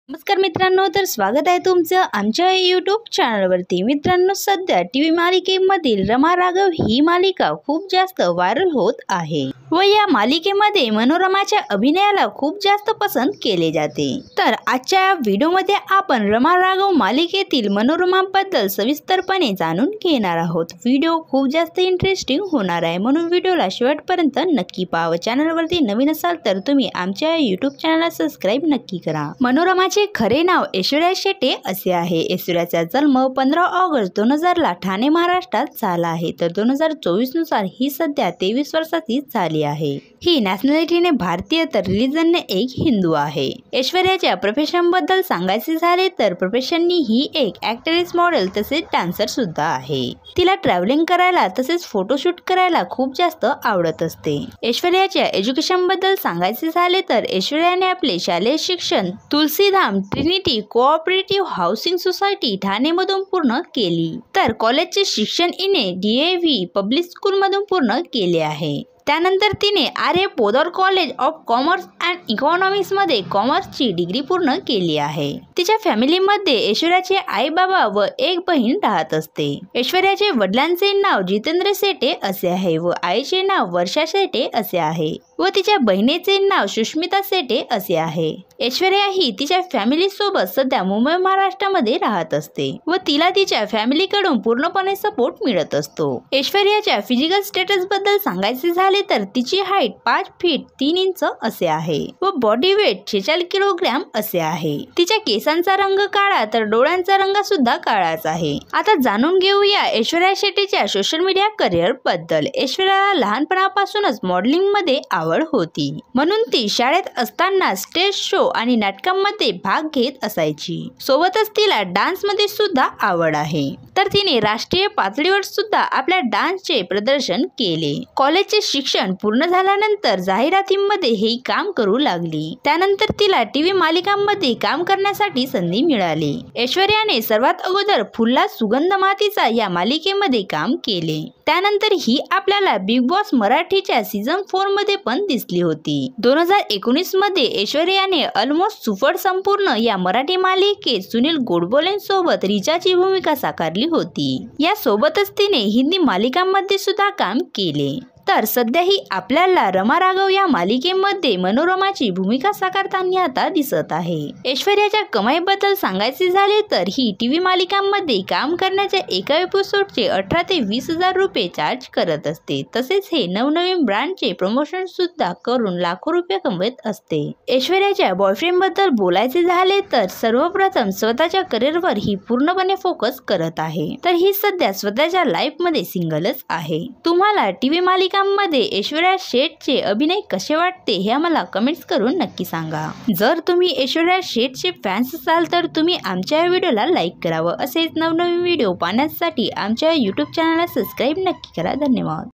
नमस्कार मित्रांनो, तर स्वागत आहे तुमचं आमच्या यूट्यूब चॅनलवरती। मित्रांनो, सध्या टीव्ही मालिकेमधील रमा राघव ही मालिका खूप जास्त व्हायरल होत आहे व या मालिकेमध्ये मनोरमाच्या अभिनयाला खूप जास्त पसंत केले जाते। तर आजच्या व्हिडिओमध्ये आपण रमा राघव मालिकेतील मनोरमाबद्दल सविस्तरपणे जाणून घेणार आहोत। व्हिडिओ खूप जास्त इंटरेस्टिंग होणार आहे, म्हणून व्हिडिओला शेवटपर्यंत नक्की पाहावं। चॅनलवरती नवीन असाल तर तुम्ही आमच्या यूट्यूब चॅनलला सबस्क्राइब नक्की करा। मनोरमाचे खरे नाव ऐश्वर्या शेटे असे आहे। ऐश्वर्याचा जन्म 15 ऑगस्ट 2000 ला ठाणे महाराष्ट्रात झाला आहे, तर 2024 नुसार ही सध्या 23 वर्षाची झाली आहे। ही नॅशनॅलिटीने भारतीय तर रिलीजनने एक हिंदू आहे। ऐश्वर्याच्या प्रोफेशन बद्दल सांगायचे झाले तर प्रोफेशननी ही एक ॲक्ट्रेस, मॉडेल तसेच डान्सर सुद्धा आहे। तिला ट्रॅव्हलिंग करायला तसेच फोटोशूट करायला खूप जास्त आवडत असते। ऐश्वर्याच्या एज्युकेशन बद्दल सांगायचे झाले तर ऐश्वर्याने आपले शालेय शिक्षण Tulsidham Trinity cooperative housing society Thane मधून पूर्ण केली, तर कॉलेजचे शिक्षण इने DAV पब्लिक स्कूल मधून पूर्ण केले आहे। त्यानंतर तिने Arya Podar college of commerce and economics मध्ये कॉमर्सची डिग्री पूर्ण केली आहे। तिच्या फॅमिलीमध्ये ऐश्वर्याचे आई बाबा व एक बहीण राहत असते। ऐश्वर्याचे वडिलांचे नाव जितेंद्र शेटे असे आहे व आईचे नाव वर्षा शेटे असे आहे व तिच्या बहिणीचे नाव सुष्मिता शेटे असे आहे। ऐश्वर्या ही तिच्या फॅमिली सोबत सध्या मुंबई महाराष्ट्रामध्ये राहत असते व तिला तिच्या फॅमिलीकडून पूर्णपणे सपोर्ट मिळत असतो। ऐश्वर्याच्या फिजिकल स्टेटस बद्दल सांगायचे झाले तर तिची हाईट 5 फीट 3 इंच असे आहे व बॉडी वेट 46 किलोग्रॅम असे आहे। तिच्या केसांचा रंग काळा तर डोळ्यांचा रंग सुद्धा काळाच आहे। आता जाणून घेऊया ऐश्वर्या शेट्टीच्या सोशल मीडिया करिअर बद्दल। ऐश्वर्याला लहानपणापासूनच मॉडेलिंग मध्ये आवड होती, म्हणून ती शाळेत असताना स्टेज शो आणि नाटकांमध्ये भाग घेत असायची। सोबतच तिला डान्स मध्ये सुद्धा आवड आहे, तर तिने राष्ट्रीय पातळीवर सुद्धा आपल्या डान्सचे प्रदर्शन केले। कॉलेजचे शिक्षण पूर्ण झाल्यानंतर जाहिरातींमध्ये हे काम करू लागली। त्यानंतर तिला टीव्ही मालिकांमध्ये काम करण्यासाठी संधी मिळाली। ऐश्वर्याने सर्वात अगोदर फुल्ला सुगंध मातीचा या मालिकेमध्ये काम केले। त्यानंतर ही आपल्याला बिग बॉस मराठीच्या सीझन 4 मध्ये पण दिसली होती। 2019 मध्ये ऐश्वर्याने ऑलमोस्ट सुपर संपूर्ण या मराठी मालिकेत सुनील गोडबोलेंसोबत रिचाची भूमिका साकारली होती। या सोबतच तिने हिंदी मालिकांमध्ये सुद्धा काम केले। तर सध्याही आपल्याला रमा राघव या मालिकेमध्ये मनोरमाची भूमिका साकारताना आता दिसत आहे। ऐश्वर्याच्या कमाईबद्दल सांगायचे झाले तर ही टीव्ही मालिकांमध्ये काम करण्याच्या एका एपिसोडचे 18 ते 20 हजार रुपये चार्ज करत असते। तसेच हे नवनवीन ब्रँडचे प्रमोशन सुद्धा करून लाखो रुपये कमवत असते। ऐश्वर्याच्या बॉयफ्रेंड बद्दल बोलायचे झाले तर सर्वप्रथम स्वतःच्या करिअरवर ही पूर्णपणे फोकस करत आहे, तर ही सध्या स्वतःच्या लाईफ मध्ये सिंगलच आहे। तुम्हाला टीव्ही मालिका मध्ये ऐश्वर्या शेटचे अभिनय कसे वाटते हे आम्हाला कमेंट्स करून नक्की सांगा। जर तुम्ही ऐश्वर्या शेटचे फॅन्स असाल तर तुम्ही आमच्या व्हिडिओला लाईक करावं। असेच नवनवीन व्हिडिओ पाहण्यासाठी आमच्या यूट्यूब चॅनलला सबस्क्राइब नक्की करा। धन्यवाद।